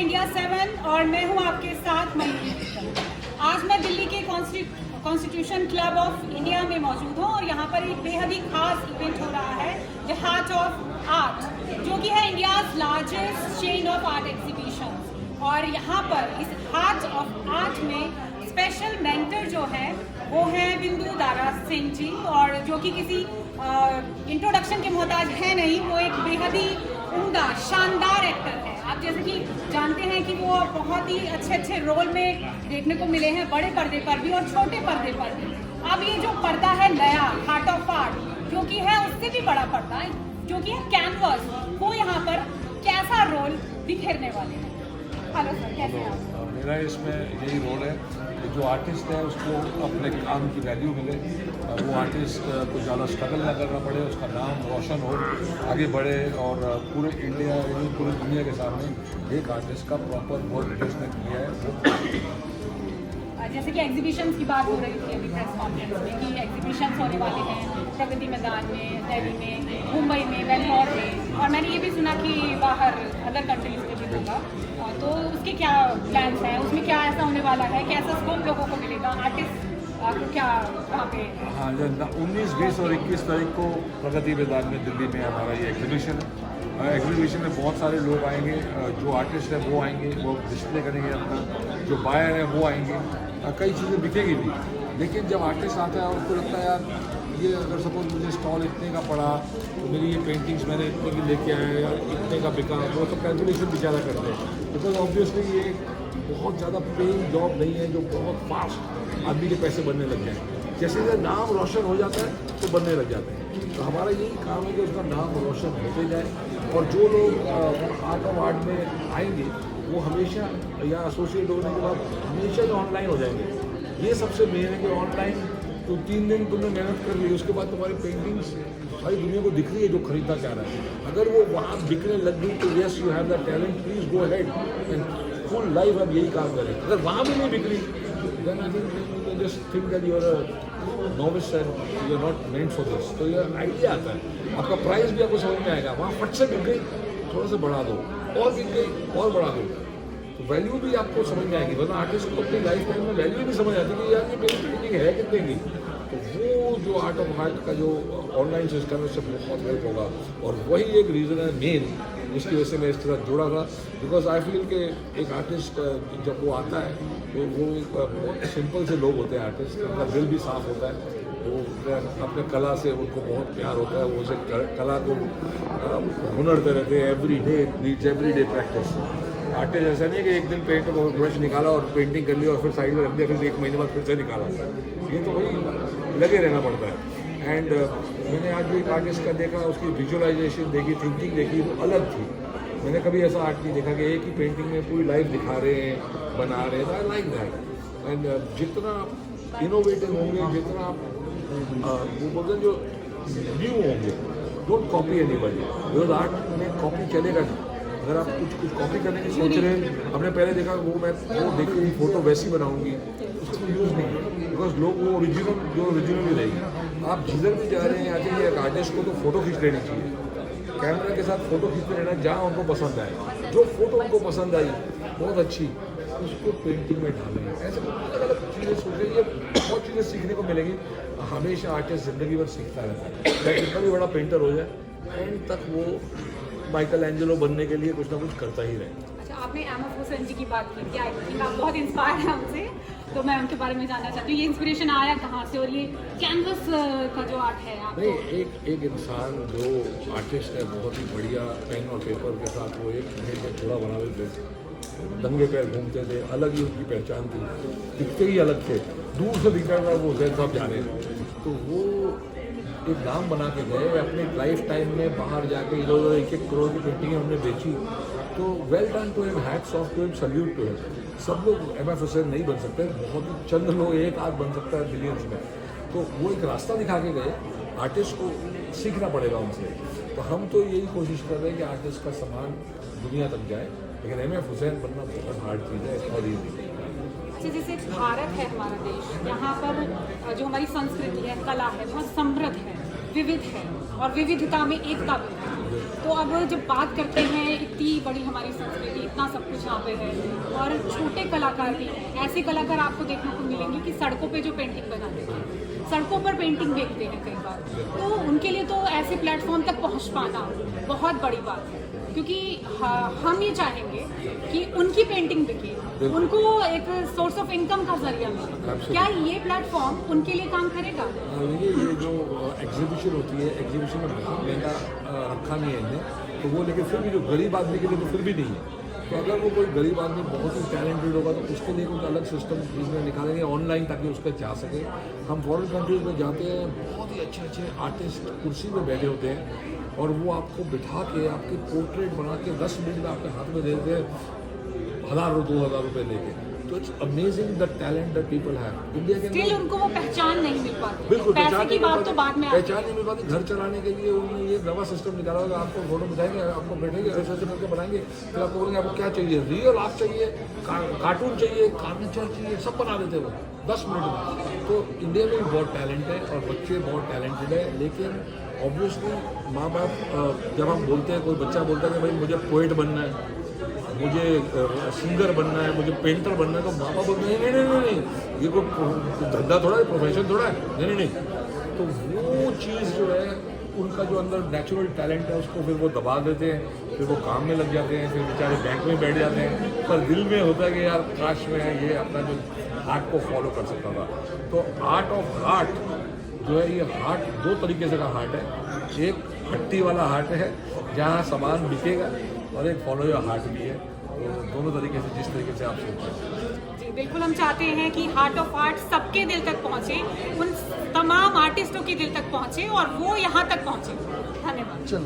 India 7 और मैं हूं आपके साथ मयूरी। आज मैं दिल्ली के कॉन्स्टिट्यूशन क्लब ऑफ इंडिया में मौजूद हूं और यहां पर एक बेहद ही खास इवेंट हो रहा है, द हार्ट ऑफ आर्ट, जो कि है India's largest chain of art exhibition. और यहाँ पर इस हार्ट ऑफ आर्ट में स्पेशल मेंटर जो है वो है बिंदु दारा सिंह जी, और जो कि किसी इंट्रोडक्शन के मोहताज है नहीं। वो एक बेहद ही उम्दा शानदार एक्टर है। आप जैसे कि जानते हैं कि वो बहुत ही अच्छे अच्छे रोल में देखने को मिले हैं, बड़े पर्दे पर भी और छोटे पर्दे पर भी। अब ये जो पर्दा है नया हार्ट ऑफ आर्ट, जो कि है उससे भी बड़ा पर्दा, जो कि है कैनवस, वो यहाँ पर कैसा रोल बिखेरने वाले हैं। हेलो सर, कैसे हैं आप? मेरा इसमें यही रोल है कि जो आर्टिस्ट है उसको अपने काम की वैल्यू मिले, वो आर्टिस्ट को ज़्यादा स्ट्रगल ना करना पड़े, उसका नाम रोशन हो, आगे बढ़े, और पूरे इंडिया यानी पूरी दुनिया के सामने एक आर्टिस्ट का प्रॉपर वर्क जिसने किया है वो। जैसे कि एग्जीबिशंस की बात हो रही थी अभी प्रेस कॉन्फ्रेंस में कि एग्जीबिशंस होने वाले हैं प्रगति मैदान में, दिल्ली में, मुंबई में, बेंगलोर में, और मैंने ये भी सुना कि बाहर अदर कंट्रीज में भी होगा। तो उसके क्या प्लान्स हैं, उसमें क्या ऐसा होने वाला है, कैसा स्कोप लोगों को मिलेगा, आर्टिस्ट को क्या वहाँ पे? हाँ, 19, 20 और 21 तारीख को प्रगति मैदान में दिल्ली में हमारा ये एग्जीबिशन है। एग्जीबिशन में बहुत सारे लोग आएंगे, जो आर्टिस्ट है वो आएंगे, वो डिस्प्ले करेंगे अपना, जो बायर है वो आएंगे, कई चीज़ें बिकेगी भी। लेकिन जब आर्टिस्ट आता है उसको लगता है यार ये अगर सपोज मुझे स्टॉल इतने का पड़ा तो मेरी ये पेंटिंग्स मैंने इतने की लेके आया या इतने का बिका, वो तो कैलकुलेशन बेचारा करते हैं, बिकॉज ऑब्वियसली ये बहुत ज़्यादा पेइंग जॉब नहीं है जो बहुत फास्ट आदमी के पैसे बनने लग जाए। जैसे जैसे नाम रोशन हो जाता है तो बनने लग जाते हैं। तो हमारा यही काम है कि उसका नाम रोशन होते जाए, और जो लोग आर्ट ऑफ आर्ट में आएंगे वो हमेशा या एसोसिएट होने के बाद हमेशा जो ऑनलाइन हो जाएंगे। ये सबसे मेन है कि ऑनलाइन तो 3 दिन तुमने मेहनत कर ली, उसके बाद तुम्हारी पेंटिंग्स सारी दुनिया को दिख रही है जो खरीदना चाह रहा है। अगर वो वहाँ बिकने लग गई तो yes you have the talent, please go ahead and full life हम यही काम करें। अगर वहाँ भी नहीं बिक रही then I think just think that you are a novice and you are not meant for this. तो ये आइडिया आता है, आपका प्राइस भी आपको समझ में आएगा। वहाँ फट से बिक गई, थोड़ा सा बढ़ा दो, और बिक गई और बढ़ा दो, तो वैल्यू भी आपको समझ में आएगी। वरना आर्टिस्ट को अपनी लाइफ टाइम में वैल्यू भी समझ आती है कि यार ये मेरी पेंटिंग है कितने की। तो वो जो आर्ट ऑफ आर्ट का जो ऑनलाइन सिस्टम है उससे बहुत हेल्प होगा, और वही एक रीज़न है मेन जिसकी वजह से मैं इस तरह जुड़ा था। बिकॉज आई फील कि एक आर्टिस्ट जब वो आता है तो वो एक बहुत सिंपल से लोग होते हैं आर्टिस्ट, उनका दिल भी साफ होता है, वो अपने कला से उनको बहुत प्यार होता है, वो उसे कला को हुनरते रहते हैं। Every day needs every day practice. Artist ऐसा नहीं है कि एक दिन पेंट ब्रश निकाला और पेंटिंग कर ली और फिर साइड में रख दिया, फिर 1 महीने बाद फिर से निकाला। ये तो वही लगे रहना पड़ता है। एंड मैंने आज भी एक आर्टिस्ट का देखा, उसकी विजुअलाइजेशन देखी, थिंकिंग देखी, वो अलग थी। मैंने कभी ऐसा आर्ट नहीं देखा कि एक ही पेंटिंग में पूरी लाइफ दिखा रहे हैं, बना रहे हैं। I like that. एंड जितना इनोवेटिव होंगे, जितना वो बोलते हैं जो न्यू होंगे, don't copy anybody, because art में कॉपी चलेगा नहीं। अगर आप कुछ कॉपी करने की सोच रहे हैं, हमने पहले देखा वो मैं वो देखी फोटो वैसी बनाऊंगी, उसको यूज़ नहीं है, बिकॉज लोग वो ओरिजिनल ही रहेगी। आप जिधर भी जा रहे हैं, आज एक आर्टिस्ट को तो फोटो खींच लेनी चाहिए, कैमरा के साथ फोटो खींचते रहना जहाँ उनको पसंद आए। जो फोटो उनको पसंद आई बहुत अच्छी, उसको पेंटिंग में डालें। ऐसे अलग अलग चीज़ें सोचें, ये बहुत चीज़ें सीखने को मिलेगी। हमेशा आर्टिस्ट ज़िंदगी भर सीखता रहता है, चाहे कितना भी बड़ा पेंटर हो जाए, एंड तक वो माइकल एंजेलो बनने के लिए कुछ ना कुछ करता ही रहे। अच्छा, आपने एमएफ हुसैन जी की बात की कि आई थिंक आप बहुत इंस्पायर हैं उनसे, तो मैं उनके बारे में जानना चाहती हूँ ये इंस्पिरेशन आया कहाँ से, और ये कैनवस का जो आर्ट है आप नहीं, एक इंसान जो आर्टिस्ट है बहुत ही बढ़िया पेन और पेपर के साथ वो एक मिनट में थोड़ा बना देते थे, दंगे पैर घूमते थे, अलग ही उनकी पहचान थी, दिखते ही अलग थे, दूर से दिखता था वो हुसैन साहब जाने। तो वो एक नाम बना के गए, अपने लाइफ टाइम में बाहर जाके इधर 1-1 करोड़ की पेंटिंगें हमने बेची। तो well done to him, hats off to him, salute to him. सब लोग एमएफ हुसैन नहीं बन सकते, बहुत ही चंद लोग, एक आध बन सकता है बिलियंस में। तो वो एक रास्ता दिखा के गए, आर्टिस्ट को सीखना पड़ेगा उनसे। तो हम तो यही कोशिश कर रहे हैं कि आर्टिस्ट का सामान दुनिया तक जाए, लेकिन एमएफ हुसैन बनना बहुत हार्ड चीज़ है, इट्स नॉट ईजी। जैसे भारत है हमारा देश, यहाँ पर जो हमारी संस्कृति है, कला है, बहुत समृद्ध है, विविध है और विविधता में एकता भी है। तो अब जब बात करते हैं, इतनी बड़ी हमारी संस्कृति, इतना सब कुछ यहाँ पे है और छोटे कलाकार भी हैं। ऐसे कलाकार आपको देखने को मिलेंगे कि सड़कों पे जो पेंटिंग बनाते हैं, सड़कों पर पेंटिंग देखते हैं कई बार, तो उनके लिए तो ऐसे प्लेटफॉर्म तक पहुँच पाना बहुत बड़ी बात है, क्योंकि हम ये चाहेंगे कि उनकी पेंटिंग बिके, उनको एक सोर्स ऑफ इनकम का जरिया मिले। क्या ये प्लेटफॉर्म उनके लिए काम करेगा? ये जो एग्जीबिशन होती है, एग्जीबिशन में बहुत महंगा रखा नहीं है इन्हें, तो वो लेकिन फिर भी जो गरीब आदमी के लिए तो फिर भी नहीं है। तो अगर वो कोई गरीब आदमी बहुत ही टैलेंटेड होगा तो उसके लिए कुछ अलग सिस्टम इसमें निकालेंगे ऑनलाइन, ताकि उसके जा सके। हम फॉरेन कंट्रीज में जाते हैं, बहुत ही अच्छे अच्छे आर्टिस्ट कुर्सी में बैठे होते हैं और वो आपको बिठा के आपकी पोर्ट्रेट बना के 10 मिनट में आपके हाथ में दे देते हैं, 1000-2000 रुपये लेके। तो it's amazing the talent that people have India के स्टिल उनको वो पहचान नहीं मिल पाती। बिल्कुल पैसे की बात तो बाद में आती है। पहचान नहीं मिल पाती। घर चलाने के लिए उन्होंने ये नवा सिस्टम निकाला होगा, आपको फोटो बताएंगे, आपको बैठेंगे, ऐसे ऐसे करके बनाएंगे, फिर आपको बोलेंगे आपको क्या चाहिए, रियल आर्ट चाहिए, कार्टून चाहिए, कार्नेचर चाहिए, सब बना देते वो 10 मिनट में। तो इंडिया में भी बहुत टैलेंट है और बच्चे बहुत टैलेंटेड है, लेकिन ऑब्वियसली माँ बाप, जब हम बोलते हैं, कोई बच्चा बोलता है कि भाई मुझे पोएट बनना है, मुझे सिंगर बनना है, मुझे पेंटर बनना है, तो माँ बाप बोलते हैं नहीं नहीं नहीं नहीं, ये कोई धंधा थोड़ा है, प्रोफेशन थोड़ा है, नहीं नहीं नहीं। तो वो चीज़ जो है, उनका जो अंदर नेचुरल टैलेंट है उसको फिर वो दबा देते हैं, फिर वो काम में लग जाते हैं, फिर बेचारे बैंक में बैठ जाते हैं। पर दिल में होता है कि यार काश में ये अपना जो हार्ट को फॉलो कर सकता था। तो आर्ट ऑफ हार्ट जो है, ये हार्ट 2 तरीके से का हार्ट है। एक हट्टी वाला हार्ट है जहाँ सामान बिकेगा, और एक फॉलो योर हार्ट भी है। तो दोनों तरीके से, जिस तरीके से आप सोचें। जी बिल्कुल, हम चाहते हैं कि हार्ट ऑफ आर्ट सबके दिल तक पहुँचे, उन तमाम आर्टिस्टों के दिल तक पहुँचे और वो यहाँ तक पहुँचे। धन्यवाद। चलो।